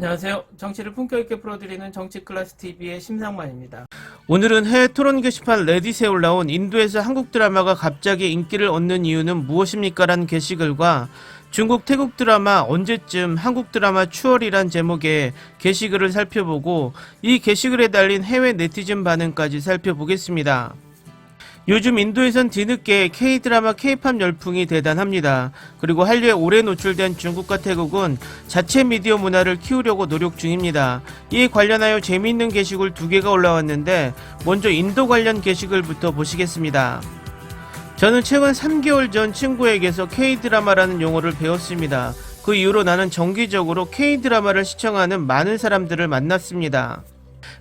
안녕하세요. 정치를 품격 있게 풀어드리는 정치클래스TV의 심상만입니다. 오늘은 해외 토론 게시판 레딧에 올라온 인도에서 한국 드라마가 갑자기 인기를 얻는 이유는 무엇입니까? 라는 게시글과 중국 태국 드라마 언제쯤 한국 드라마 추월이란 제목의 게시글을 살펴보고 이 게시글에 달린 해외 네티즌 반응까지 살펴보겠습니다. 요즘 인도에선 뒤늦게 K-드라마 K-팝 열풍이 대단합니다. 그리고 한류에 오래 노출된 중국과 태국은 자체 미디어 문화를 키우려고 노력 중입니다. 이에 관련하여 재미있는 게시글 2개가 올라왔는데 먼저 인도 관련 게시글부터 보시겠습니다. 저는 최근 3개월 전 친구에게서 K-드라마라는 용어를 배웠습니다. 그 이후로 나는 정기적으로 K-드라마를 시청하는 많은 사람들을 만났습니다.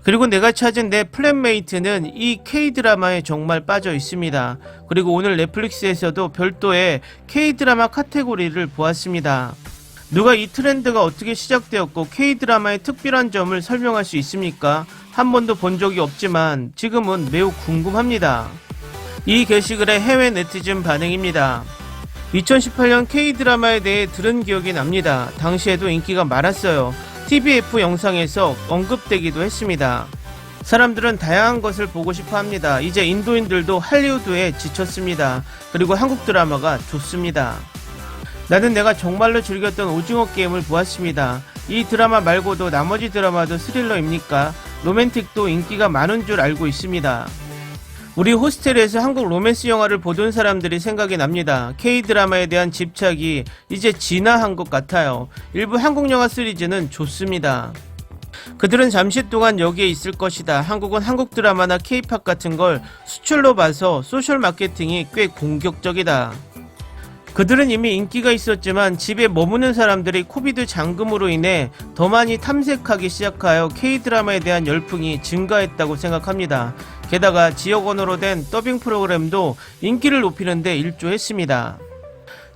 그리고 내가 찾은 내 플랫메이트는 이 K-드라마에 정말 빠져 있습니다. 그리고 오늘 넷플릭스에서도 별도의 K-드라마 카테고리를 보았습니다. 누가 이 트렌드가 어떻게 시작되었고 K-드라마의 특별한 점을 설명할 수 있습니까? 한 번도 본 적이 없지만 지금은 매우 궁금합니다. 이 게시글의 해외 네티즌 반응입니다. 2018년 K-드라마에 대해 들은 기억이 납니다. 당시에도 인기가 많았어요. TVF 영상에서 언급되기도 했습니다. 사람들은 다양한 것을 보고 싶어 합니다. 이제 인도인들도 할리우드에 지쳤습니다. 그리고 한국 드라마가 좋습니다. 나는 내가 정말로 즐겼던 오징어 게임을 보았습니다. 이 드라마 말고도 나머지 드라마도 스릴러입니까? 로맨틱도 인기가 많은 줄 알고 있습니다. 우리 호스텔에서 한국 로맨스 영화를 보던 사람들이 생각이 납니다. K-드라마에 대한 집착이 이제 진화한 것 같아요. 일부 한국 영화 시리즈는 좋습니다. 그들은 잠시 동안 여기에 있을 것이다. 한국은 한국 드라마나 K-팝 같은 걸 수출로 봐서 소셜 마케팅이 꽤 공격적이다. 그들은 이미 인기가 있었지만 집에 머무는 사람들이 코비드 장금으로 인해 더 많이 탐색하기 시작하여 K-드라마에 대한 열풍이 증가했다고 생각합니다. 게다가 지역 언어로 된 더빙 프로그램도 인기를 높이는 데 일조했습니다.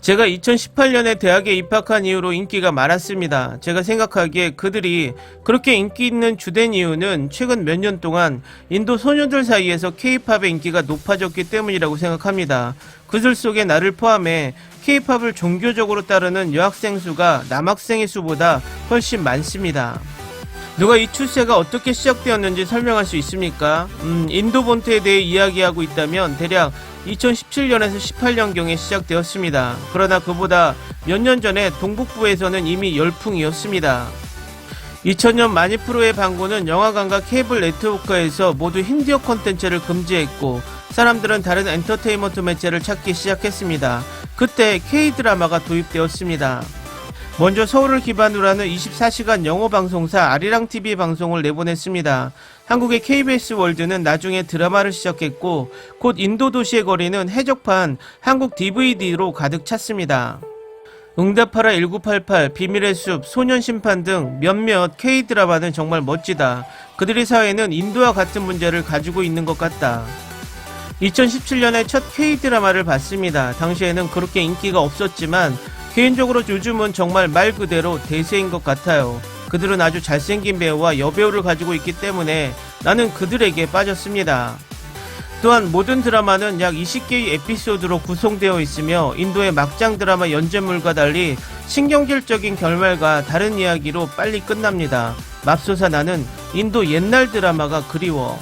제가 2018년에 대학에 입학한 이후로 인기가 많았습니다. 제가 생각하기에 그들이 그렇게 인기 있는 주된 이유는 최근 몇 년 동안 인도 소녀들 사이에서 K-팝의 인기가 높아졌기 때문이라고 생각합니다. 그들 속에 나를 포함해 K-팝을 종교적으로 따르는 여학생 수가 남학생의 수보다 훨씬 많습니다. 누가 이 추세가 어떻게 시작되었는지 설명할 수 있습니까? 인도 본토에 대해 이야기하고 있다면 대략 2017년에서 18년경에 시작되었습니다. 그러나 그보다 몇 년 전에 동북부에서는 이미 열풍이었습니다. 2000년 마니프로의 방구는 영화관과 케이블 네트워크에서 모두 힌디어 콘텐츠를 금지했고 사람들은 다른 엔터테인먼트 매체를 찾기 시작했습니다. 그때 K-드라마가 도입되었습니다. 먼저 서울을 기반으로 하는 24시간 영어 방송사 아리랑TV 방송을 내보냈습니다. 한국의 KBS 월드는 나중에 드라마를 시작했고 곧 인도 도시의 거리는 해적판 한국 DVD로 가득 찼습니다. 응답하라 1988, 비밀의 숲, 소년심판 등 몇몇 K-드라마는 정말 멋지다. 그들의 사회는 인도와 같은 문제를 가지고 있는 것 같다. 2017년에 첫 K-드라마를 봤습니다. 당시에는 그렇게 인기가 없었지만 개인적으로 요즘은 정말 말 그대로 대세인 것 같아요. 그들은 아주 잘생긴 배우와 여배우를 가지고 있기 때문에 나는 그들에게 빠졌습니다. 또한 모든 드라마는 약 20개의 에피소드로 구성되어 있으며 인도의 막장 드라마 연재물과 달리 신경질적인 결말과 다른 이야기로 빨리 끝납니다. 맙소사 나는 인도 옛날 드라마가 그리워.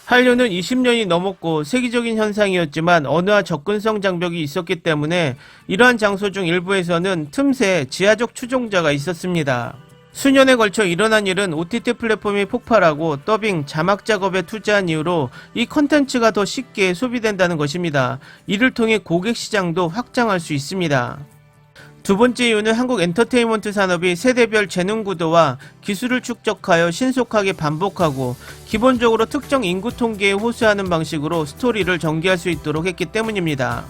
한류는 20년이 넘었고 세계적인 현상이었지만 언어와 접근성 장벽이 있었기 때문에 이러한 장소 중 일부에서는 틈새 지하적 추종자가 있었습니다. 수년에 걸쳐 일어난 일은 OTT 플랫폼이 폭발하고 더빙, 자막 작업에 투자한 이후로 이 컨텐츠가 더 쉽게 소비된다는 것입니다. 이를 통해 고객 시장도 확장할 수 있습니다. 두 번째 이유는 한국 엔터테인먼트 산업이 세대별 재능 구도와 기술을 축적하여 신속하게 반복하고 기본적으로 특정 인구 통계에 호소하는 방식으로 스토리를 전개할 수 있도록 했기 때문입니다.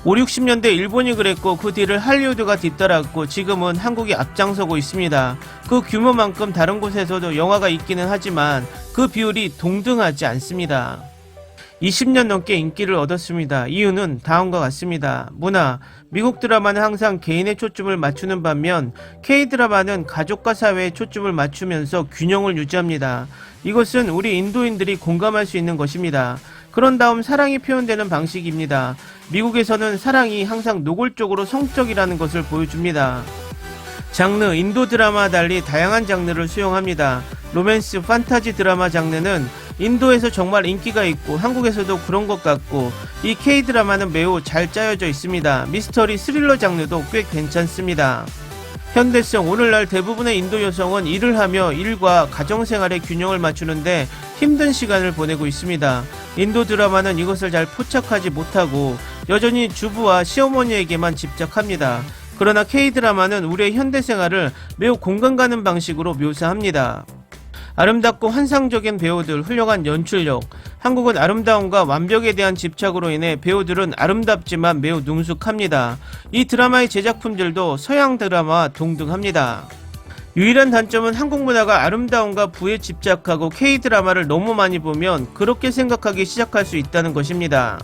5, 60년대 일본이 그랬고 그 뒤를 할리우드가 뒤따랐고 지금은 한국이 앞장서고 있습니다. 그 규모만큼 다른 곳에서도 영화가 있기는 하지만 그 비율이 동등하지 않습니다. 20년 넘게 인기를 얻었습니다. 이유는 다음과 같습니다. 문화, 미국 드라마는 항상 개인의 초점을 맞추는 반면 K-드라마는 가족과 사회에 초점을 맞추면서 균형을 유지합니다. 이것은 우리 인도인들이 공감할 수 있는 것입니다. 그런 다음 사랑이 표현되는 방식입니다. 미국에서는 사랑이 항상 노골적으로 성적이라는 것을 보여줍니다. 장르, 인도 드라마와 달리 다양한 장르를 수용합니다. 로맨스, 판타지 드라마 장르는 인도에서 정말 인기가 있고 한국에서도 그런 것 같고, 이 K-드라마는 매우 잘 짜여져 있습니다. 미스터리, 스릴러 장르도 꽤 괜찮습니다. 현대성, 오늘날 대부분의 인도 여성은 일을 하며 일과 가정생활의 균형을 맞추는데 힘든 시간을 보내고 있습니다. 인도 드라마는 이것을 잘 포착하지 못하고 여전히 주부와 시어머니에게만 집착합니다. 그러나 K-드라마는 우리의 현대생활을 매우 공감 가는 방식으로 묘사합니다. 아름답고 환상적인 배우들, 훌륭한 연출력. 한국은 아름다움과 완벽에 대한 집착으로 인해 배우들은 아름답지만 매우 능숙합니다. 이 드라마의 제작품들도 서양 드라마와 동등합니다. 유일한 단점은 한국 문화가 아름다움과 부에 집착하고 K-드라마를 너무 많이 보면 그렇게 생각하기 시작할 수 있다는 것입니다.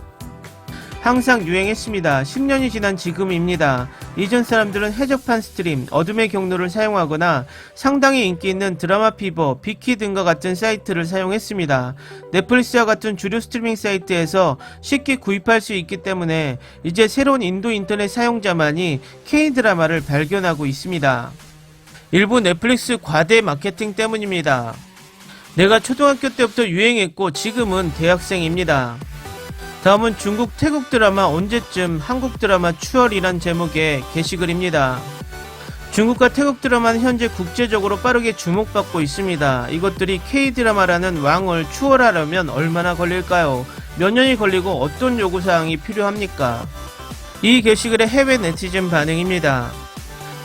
항상 유행했습니다. 10년이 지난 지금입니다. 이전 사람들은 해적판 스트림, 어둠의 경로를 사용하거나 상당히 인기 있는 드라마 피버, 비키 등과 같은 사이트를 사용했습니다. 넷플릭스와 같은 주류 스트리밍 사이트에서 쉽게 구입할 수 있기 때문에 이제 새로운 인도 인터넷 사용자만이 K-드라마를 발견하고 있습니다. 일부 넷플릭스 과대 마케팅 때문입니다. 내가 초등학교 때부터 유행했고 지금은 대학생입니다. 다음은 중국, 태국 드라마 언제쯤 한국 드라마 추월이란 제목의 게시글입니다. 중국과 태국 드라마는 현재 국제적으로 빠르게 주목받고 있습니다. 이것들이 K-드라마라는 왕을 추월하려면 얼마나 걸릴까요? 몇 년이 걸리고 어떤 요구사항이 필요합니까? 이 게시글의 해외 네티즌 반응입니다.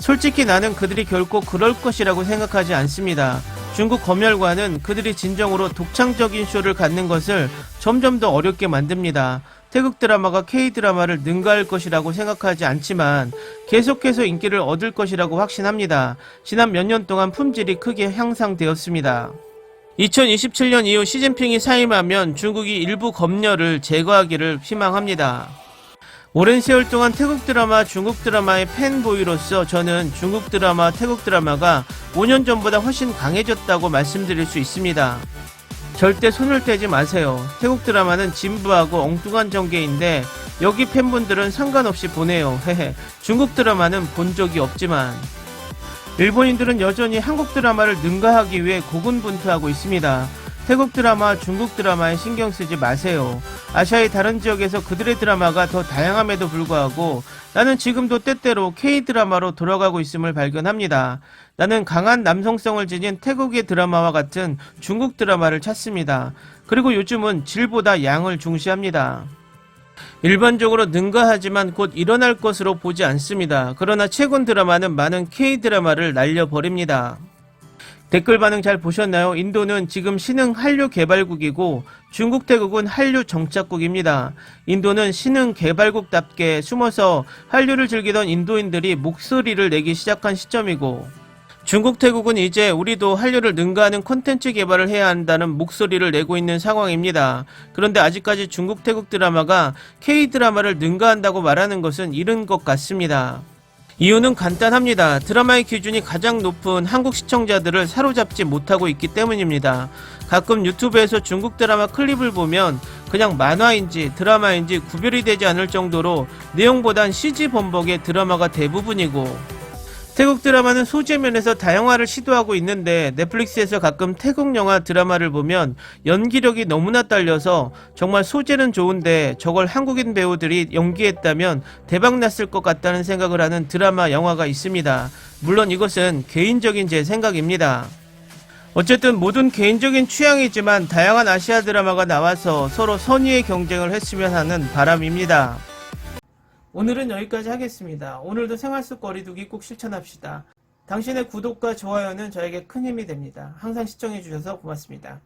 솔직히 나는 그들이 결코 그럴 것이라고 생각하지 않습니다. 중국 검열관은 그들이 진정으로 독창적인 쇼를 갖는 것을 점점 더 어렵게 만듭니다. 태국 드라마가 K-드라마를 능가할 것이라고 생각하지 않지만 계속해서 인기를 얻을 것이라고 확신합니다. 지난 몇 년 동안 품질이 크게 향상되었습니다. 2027년 이후 시진핑이 사임하면 중국이 일부 검열을 제거하기를 희망합니다. 오랜 세월 동안 태국 드라마, 중국 드라마의 팬보이로서 저는 중국 드라마, 태국 드라마가 5년 전보다 훨씬 강해졌다고 말씀드릴 수 있습니다. 절대 손을 떼지 마세요. 태국 드라마는 진부하고 엉뚱한 전개인데 여기 팬분들은 상관없이 보내요. 헤헤. 중국 드라마는 본 적이 없지만. 일본인들은 여전히 한국 드라마를 능가하기 위해 고군분투하고 있습니다. 태국 드라마, 중국 드라마에 신경 쓰지 마세요. 아시아의 다른 지역에서 그들의 드라마가 더 다양함에도 불구하고 나는 지금도 때때로 K-드라마로 돌아가고 있음을 발견합니다. 나는 강한 남성성을 지닌 태국의 드라마와 같은 중국 드라마를 찾습니다. 그리고 요즘은 질보다 양을 중시합니다. 일반적으로 능가하지만 곧 일어날 것으로 보지 않습니다. 그러나 최근 드라마는 많은 K-드라마를 날려버립니다. 댓글 반응 잘 보셨나요? 인도는 지금 신흥 한류 개발국이고 중국, 태국은 한류 정착국입니다. 인도는 신흥 개발국답게 숨어서 한류를 즐기던 인도인들이 목소리를 내기 시작한 시점이고, 중국, 태국은 이제 우리도 한류를 능가하는 콘텐츠 개발을 해야 한다는 목소리를 내고 있는 상황입니다. 그런데 아직까지 중국, 태국 드라마가 K-드라마를 능가한다고 말하는 것은 이른 것 같습니다. 이유는 간단합니다. 드라마의 기준이 가장 높은 한국 시청자들을 사로잡지 못하고 있기 때문입니다. 가끔 유튜브에서 중국 드라마 클립을 보면 그냥 만화인지 드라마인지 구별이 되지 않을 정도로 내용보단 CG 범벅의 드라마가 대부분이고, 태국 드라마는 소재 면에서 다양화를 시도하고 있는데 넷플릭스에서 가끔 태국 영화 드라마를 보면 연기력이 너무나 딸려서 정말 소재는 좋은데 저걸 한국인 배우들이 연기했다면 대박났을 것 같다는 생각을 하는 드라마, 영화가 있습니다. 물론 이것은 개인적인 제 생각입니다. 어쨌든 모든 개인적인 취향이지만 다양한 아시아 드라마가 나와서 서로 선의의 경쟁을 했으면 하는 바람입니다. 오늘은 여기까지 하겠습니다. 오늘도 생활 속 거리두기 꼭 실천합시다. 당신의 구독과 좋아요는 저에게 큰 힘이 됩니다. 항상 시청해주셔서 고맙습니다.